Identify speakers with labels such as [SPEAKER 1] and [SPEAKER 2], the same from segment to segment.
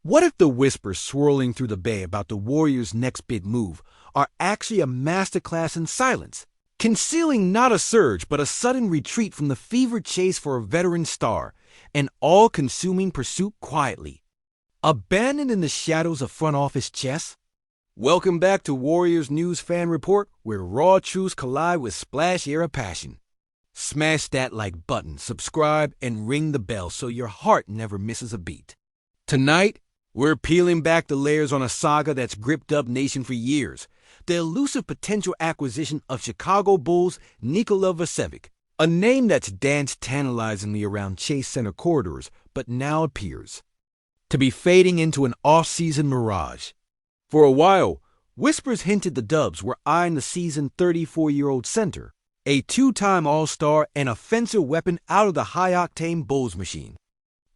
[SPEAKER 1] What if the whispers swirling through the bay about the Warriors' next big move are actually a masterclass in silence, concealing not a surge but a sudden retreat from the fevered chase for a veteran star, an all-consuming pursuit quietly, abandoned in the shadows of front office chess? Welcome back to Warriors News Fan Report, where raw truths collide with splash-era passion. Smash that like button, subscribe, and ring the bell so your heart never misses a beat. Tonight, we're peeling back the layers on a saga that's gripped up Nation for years. The elusive potential acquisition of Chicago Bulls' Nikola Vucevic, a name that's danced tantalizingly around Chase Center corridors, but now appears to be fading into an off-season mirage. For a while, whispers hinted the Dubs were eyeing the seasoned 34-year-old center, a two-time All-Star and offensive weapon out of the high-octane Bulls machine.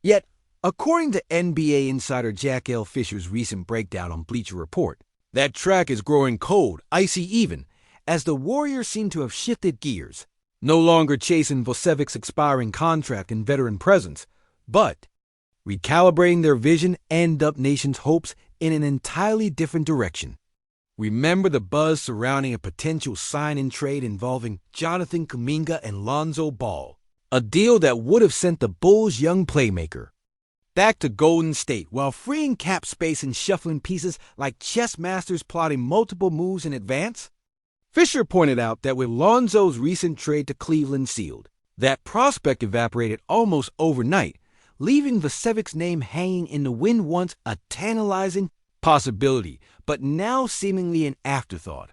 [SPEAKER 1] Yet, according to NBA insider Jack L. Fisher's recent breakdown on Bleacher Report, that track is growing cold, icy even, as the Warriors seem to have shifted gears, no longer chasing Vucevic's expiring contract and veteran presence, but recalibrating their vision and Dub Nation's hopes in an entirely different direction. Remember the buzz surrounding a potential sign-and trade involving Jonathan Kuminga and Lonzo Ball, a deal that would have sent the Bulls' young playmaker back to Golden State while freeing cap space and shuffling pieces like chess masters plotting multiple moves in advance? Fisher pointed out that with Lonzo's recent trade to Cleveland sealed, that prospect evaporated almost overnight, leaving Vucevic's name hanging in the wind, once a tantalizing possibility, but now seemingly an afterthought.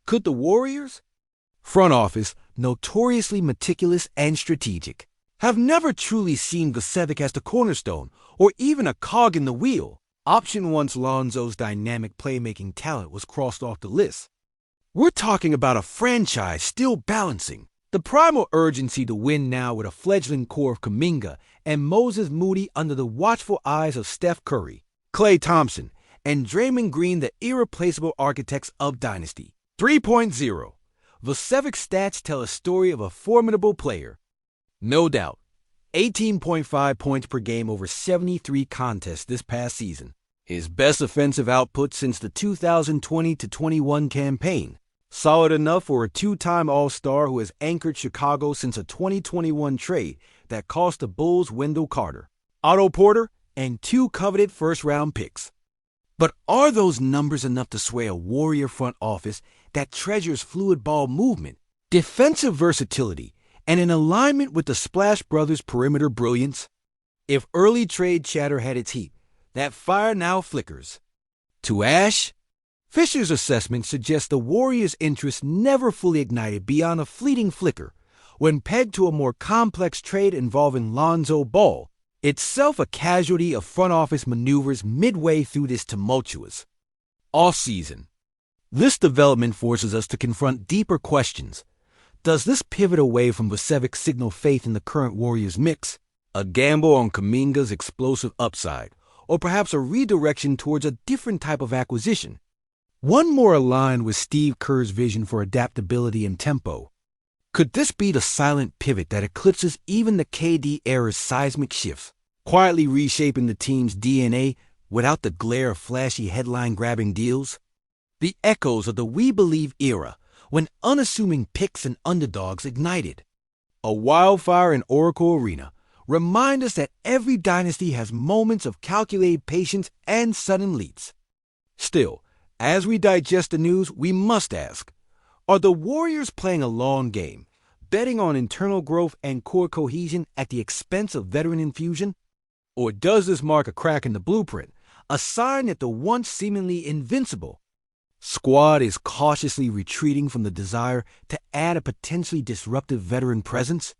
[SPEAKER 1] Could the Warriors, front office, notoriously meticulous and strategic, have never truly seen Vucevic as the cornerstone or even a cog in the wheel, option once Lonzo's dynamic playmaking talent was crossed off the list? We're talking about a franchise still balancing the primal urgency to win now with a fledgling core of Kuminga and Moses Moody under the watchful eyes of Steph Curry, Klay Thompson, and Draymond Green, the irreplaceable architects of Dynasty 3.0. Vucevic's stats tell a story of a formidable player. No doubt, 18.5 points per game over 73 contests this past season, his best offensive output since the 2020-21 campaign. Solid enough for a two-time All-Star who has anchored Chicago since a 2021 trade that cost the Bulls Wendell Carter, Otto Porter, and two coveted first-round picks. But are those numbers enough to sway a Warrior front office that treasures fluid ball movement, defensive versatility, and an alignment with the Splash Brothers' perimeter brilliance? If early trade chatter had its heat, that fire now flickers to ash. Fisher's assessment suggests the Warriors' interest never fully ignited beyond a fleeting flicker when pegged to a more complex trade involving Lonzo Ball, itself a casualty of front office maneuvers midway through this tumultuous off-season. This development forces us to confront deeper questions. Does this pivot away from Vucevic signal faith in the current Warriors mix, a gamble on Kuminga's explosive upside, or perhaps a redirection towards a different type of acquisition, one more aligned with Steve Kerr's vision for adaptability and tempo? Could this be the silent pivot that eclipses even the KD era's seismic shifts, quietly reshaping the team's DNA without the glare of flashy headline-grabbing deals? The echoes of the We Believe era, when unassuming picks and underdogs ignited a wildfire in Oracle Arena, remind us that every dynasty has moments of calculated patience and sudden leaps. Still, as we digest the news, we must ask, are the Warriors playing a long game, betting on internal growth and core cohesion at the expense of veteran infusion? Or does this mark a crack in the blueprint, a sign that the once seemingly invincible squad is cautiously retreating from the desire to add a potentially disruptive veteran presence?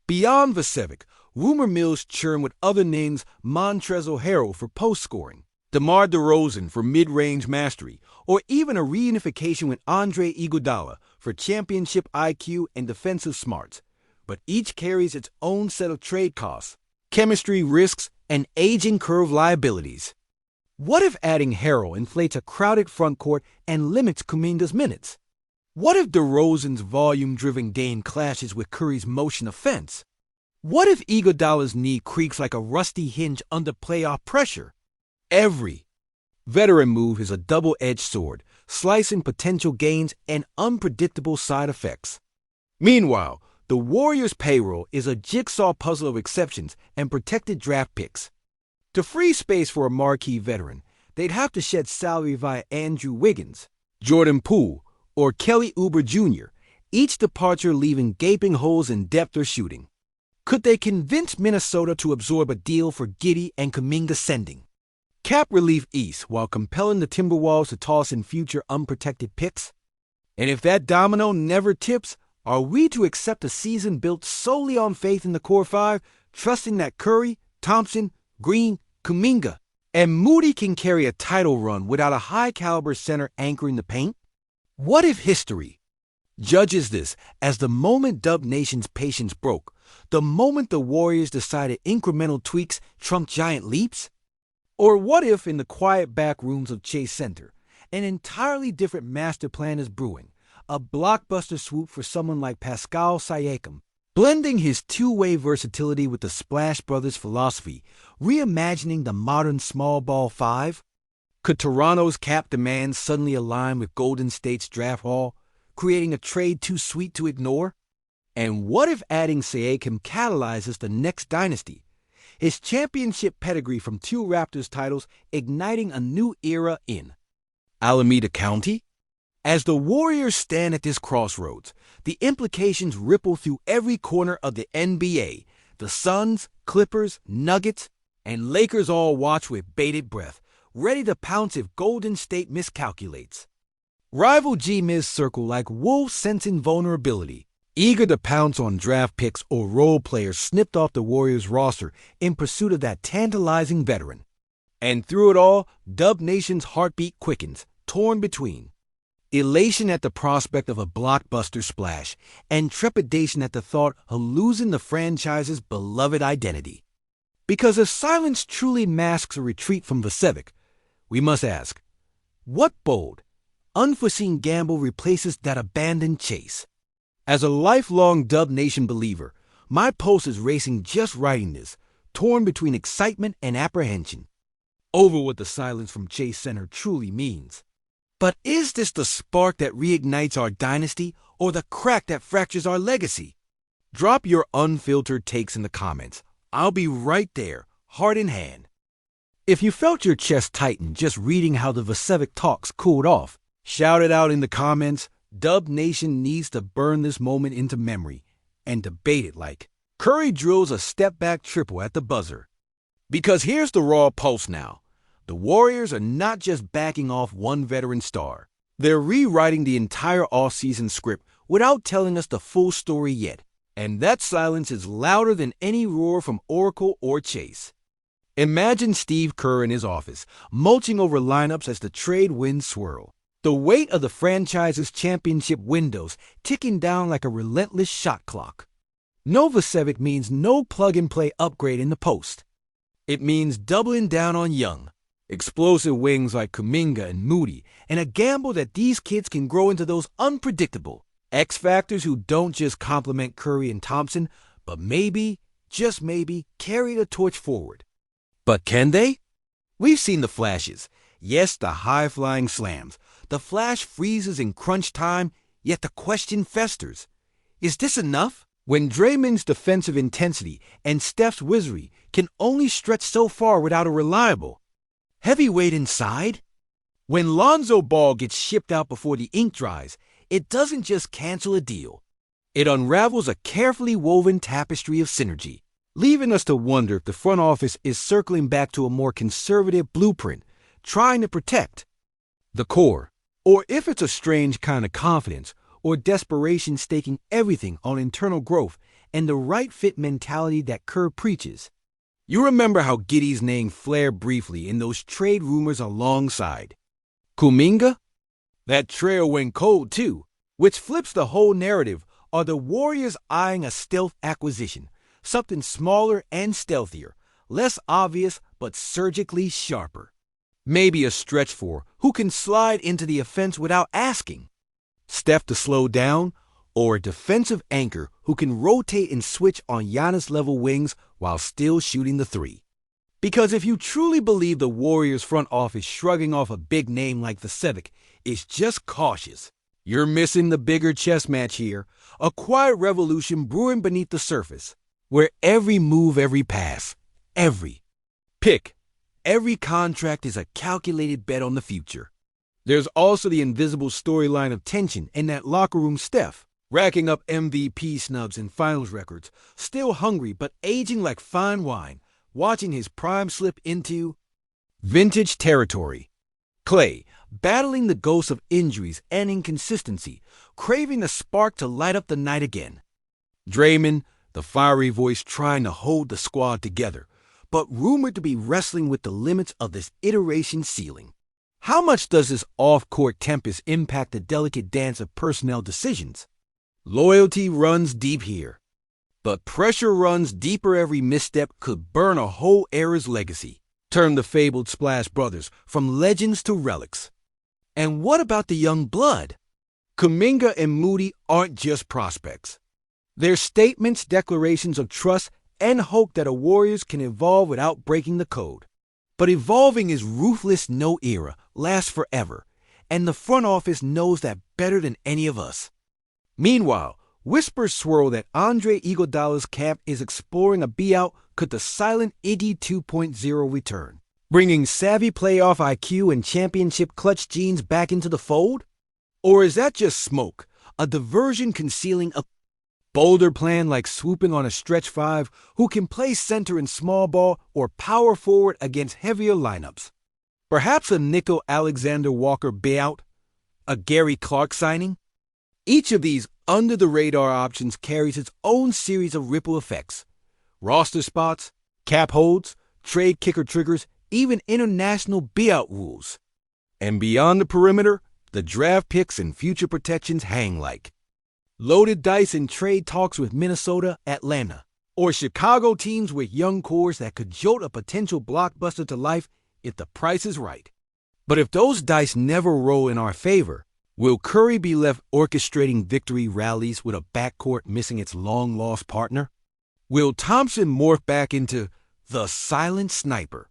[SPEAKER 1] Beyond Vucevic, rumor mills churn with other names: Montrezl Harrell for post-scoring, DeMar DeRozan for mid-range mastery, or even a reunification with Andre Iguodala for championship IQ and defensive smarts. But each carries its own set of trade costs, chemistry risks, and aging curve liabilities. What if adding Harrell inflates a crowded front court and limits Kuminga's minutes? What if DeRozan's volume-driven game clashes with Curry's motion offense? What if Iguodala's knee creaks like a rusty hinge under playoff pressure? Every veteran move is a double-edged sword, slicing potential gains and unpredictable side effects. Meanwhile, the Warriors' payroll is a jigsaw puzzle of exceptions and protected draft picks. To free space for a marquee veteran, they'd have to shed salary via Andrew Wiggins, Jordan Poole, or Kelly Oubre Jr., each departure leaving gaping holes in depth or shooting. Could they convince Minnesota to absorb a deal for Giddey and Kuminga sending? Cap relief east while compelling the Timberwolves to toss in future unprotected picks? And if that domino never tips, are we to accept a season built solely on faith in the core five, trusting that Curry, Thompson, Green, Kuminga, and Moody can carry a title run without a high-caliber center anchoring the paint? What if history judges this as the moment Dub Nation's patience broke, the moment the Warriors decided incremental tweaks trumped giant leaps? Or what if, in the quiet back rooms of Chase Center, an entirely different master plan is brewing, a blockbuster swoop for someone like Pascal Siakam, blending his two-way versatility with the Splash Brothers philosophy, reimagining the modern small ball five? Could Toronto's cap demands suddenly align with Golden State's draft haul, creating a trade too sweet to ignore? And what if adding Siakam catalyzes the next dynasty, his championship pedigree from 2 Raptors titles igniting a new era in Alameda County? As the Warriors stand at this crossroads, the implications ripple through every corner of the NBA. The Suns, Clippers, Nuggets, and Lakers all watch with bated breath, ready to pounce if Golden State miscalculates. Rival G-Miz circle like wolves sensing vulnerability, eager to pounce on draft picks or role players snipped off the Warriors roster in pursuit of that tantalizing veteran. And through it all, Dub Nation's heartbeat quickens, torn between elation at the prospect of a blockbuster splash and trepidation at the thought of losing the franchise's beloved identity. Because if silence truly masks a retreat from Vucevic, we must ask, what bold, unforeseen gamble replaces that abandoned chase? As a lifelong Dub Nation believer, my pulse is racing just writing this, torn between excitement and apprehension over what the silence from Chase Center truly means. But is this the spark that reignites our dynasty or the crack that fractures our legacy? Drop your unfiltered takes in the comments. I'll be right there, heart in hand. If you felt your chest tighten just reading how the Vucevic talks cooled off, shout it out in the comments. Dub Nation needs to burn this moment into memory and debate it like Curry drills a step-back triple at the buzzer. Because here's the raw pulse now. The Warriors are not just backing off one veteran star. They're rewriting the entire offseason script without telling us the full story yet. And that silence is louder than any roar from Oracle or Chase. Imagine Steve Kerr in his office, mulching over lineups as the trade winds swirl. The weight of the franchise's championship windows ticking down like a relentless shot clock. No Vucevic means no plug-and-play upgrade in the post. It means doubling down on young, explosive wings like Kuminga and Moody, and a gamble that these kids can grow into those unpredictable X-factors who don't just complement Curry and Thompson, but maybe, just maybe, carry the torch forward. But can they? We've seen the flashes. Yes, the high-flying slams. The flash freezes in crunch time, yet the question festers. Is this enough? When Draymond's defensive intensity and Steph's wizardry can only stretch so far without a reliable heavyweight inside? When Lonzo Ball gets shipped out before the ink dries, it doesn't just cancel a deal. It unravels a carefully woven tapestry of synergy, leaving us to wonder if the front office is circling back to a more conservative blueprint, trying to protect the core, or if it's a strange kind of confidence or desperation staking everything on internal growth and the right fit mentality that Kerr preaches. You remember how Giddey's name flared briefly in those trade rumors alongside Kuminga? That trail went cold too, which flips the whole narrative. Are the Warriors eyeing a stealth acquisition, something smaller and stealthier, less obvious but surgically sharper? Maybe a stretch for who can slide into the offense without asking. Steph to slow down, or a defensive anchor who can rotate and switch on Giannis-level wings while still shooting the three. Because if you truly believe the Warriors front office shrugging off a big name like Vucevic is just cautious, you're missing the bigger chess match here, a quiet revolution brewing beneath the surface, where every move, every pass, every pick, every contract is a calculated bet on the future. There's also the invisible storyline of tension in that locker room Steph, racking up MVP snubs and finals records, still hungry but aging like fine wine, watching his prime slip into vintage territory. Klay, battling the ghosts of injuries and inconsistency, craving a spark to light up the night again. Draymond, the fiery voice trying to hold the squad together, but rumored to be wrestling with the limits of this iteration ceiling. How much does this off-court tempest impact the delicate dance of personnel decisions? Loyalty runs deep here, but pressure runs deeper. Every misstep could burn a whole era's legacy, turn the fabled Splash Brothers from legends to relics. And what about the young blood? Kuminga and Moody aren't just prospects. They're statements, declarations of trust, and hope that a Warriors can evolve without breaking the code. But evolving is ruthless. No era lasts forever, and the front office knows that better than any of us. Meanwhile, whispers swirl that Andre Iguodala's camp is exploring a be-out could the silent Iggy 2.0 return, bringing savvy playoff IQ and championship clutch genes back into the fold? Or is that just smoke, a diversion concealing a bolder plan like swooping on a stretch five who can play center in small ball or power forward against heavier lineups? Perhaps a Nickel Alexander Walker buyout? A Gary Clark signing? Each of these under-the-radar options carries its own series of ripple effects. Roster spots, cap holds, trade kicker triggers, even international buyout rules. And beyond the perimeter, the draft picks and future protections hang like loaded dice in trade talks with Minnesota, Atlanta, or Chicago teams with young cores that could jolt a potential blockbuster to life if the price is right. But if those dice never roll in our favor, will Curry be left orchestrating victory rallies with a backcourt missing its long-lost partner? Will Thompson morph back into the silent sniper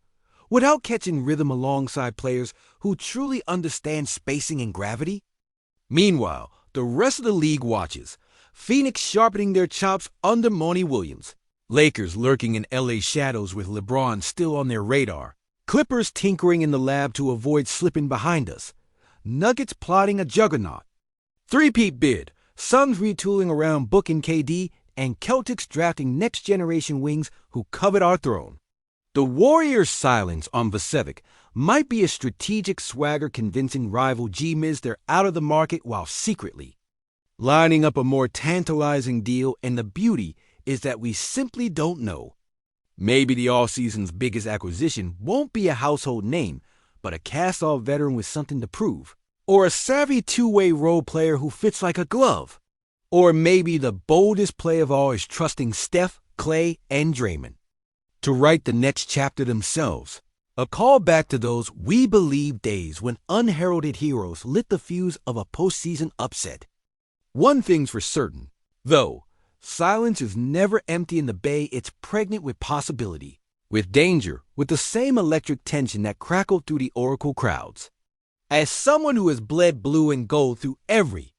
[SPEAKER 1] without catching rhythm alongside players who truly understand spacing and gravity? Meanwhile, the rest of the league watches, Phoenix sharpening their chops under Monty Williams, Lakers lurking in LA shadows with LeBron still on their radar, Clippers tinkering in the lab to avoid slipping behind us, Nuggets plotting a juggernaut, three-peat bid, Suns retooling around Book and KD, and Celtics drafting next-generation wings who covet our throne. The Warriors' silence on Vucevic might be a strategic swagger convincing rival G-Miz they're out of the market while secretly lining up a more tantalizing deal, and the beauty is that we simply don't know. Maybe the offseason's biggest acquisition won't be a household name, but a cast-off veteran with something to prove, or a savvy two-way role player who fits like a glove. Or maybe the boldest play of all is trusting Steph, Klay, and Draymond to write the next chapter themselves. A call back to those we believe days when unheralded heroes lit the fuse of a postseason upset. One thing's for certain, though, silence is never empty in the Bay. It's pregnant with possibility, with danger, with the same electric tension that crackled through the Oracle crowds. As someone who has bled blue and gold through every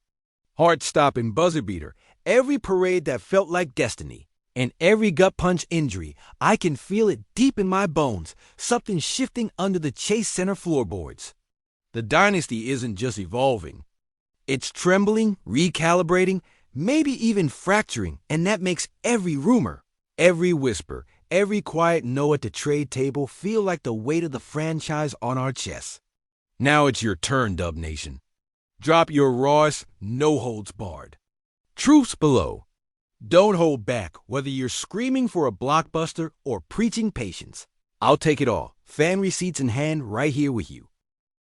[SPEAKER 1] heart-stopping buzzer beater, every parade that felt like destiny, and every gut punch injury, I can feel it deep in my bones, something shifting under the Chase Center floorboards. The dynasty isn't just evolving. It's trembling, recalibrating, maybe even fracturing, and that makes every rumor, every whisper, every quiet no at the trade table feel like the weight of the franchise on our chests. Now it's your turn, Dub Nation. Drop your rawest, no holds barred truths below. Don't hold back, whether you're screaming for a blockbuster or preaching patience. I'll take it all, fan receipts in hand, right here with you.